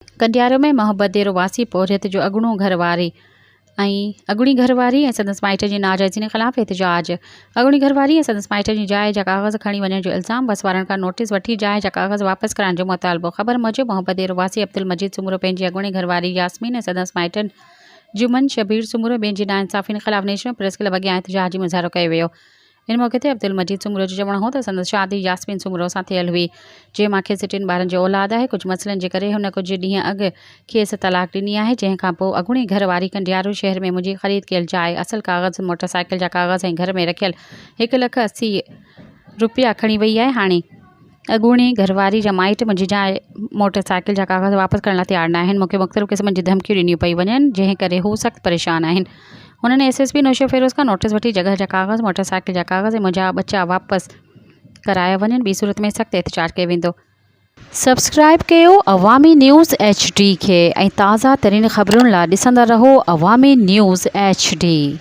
कंडियारो में मोहब्बत देरो वासी पोरियत जो अगुणो घरवारी अगुणी घरवारी ऐं संदसि माइट जी नाजाइज़ी ख़िलाफ़ एहतिजाज। अगुणी घरवारी ऐं संदसि माइट जी जाइ जा कागज़ खणी वञण जो इल्ज़ाम। बस वारनि खां नोटिस वठी जाइ जा कागज़ वापसि कराइण जो मुतालबो। ख़बर मूजिबि मोहब्बत देरो वासी अब्दुल मजीद सुमरो पंहिंजी अगुणी घरवारी यास्मीन ऐं संदसि माइटनि जुमन शबीर सुमरो ॿियनि जी नाइंसाफ़ियुनि ख़िलाफ़ नेशनल प्रेस क्लब अॻियां एहतिजाजी मुज़ाहिरो कयो वियो। इन मौक़े ते अब्दुल मजीद सुमरो जो चवणु हो त संदसि शादी यास्मीन सुमरो सां थियल हुई, जंहिं मां खेसि 3 ॿारनि जो औलाद आहे। कुझु मसइलनि जे करे हुन कुझु ॾींहं अॻु खेसि तलाक ॾिनी आहे, जंहिंखां पोइ अगुणी घरवारी कंडियारो शहर में मुंहिंजी ख़रीद कयल जाइ, असुल कागज़, मोटरसाइकिल जा कागज़ ऐं घर में रखियल 1,80,000 रुपया खणी वई आहे। हाणे अगुणी घरवारी जा माइट मुंहिंजी जाइ, मोटरसाइकिल जा कागज़ वापसि करण लाइ तयारु न आहिनि। मूंखे मुख़्तलिफ़ क़िस्मनि जी धमकियूं ॾिनियूं पई वञनि, जंहिं करे हू सख़्तु परेशान आहिनि। उन्होंने SSP नौशो फ़िरोज़ खां नोटिस वठी जगह जा कागज़, मोटरसाइकिल जा कागज़ ऐं मुंहिंजा बचा वापसि कराया वञनि। ॿी सूरत में सख़्तु एहतिजाज कयो वेंदो। सब्सक्राइब कयो अवामी न्यूज़ HD खे ऐं ताज़ा तरीन ख़बरुनि लाइ ॾिसंदा रहो अवामी न्यूज़ HD।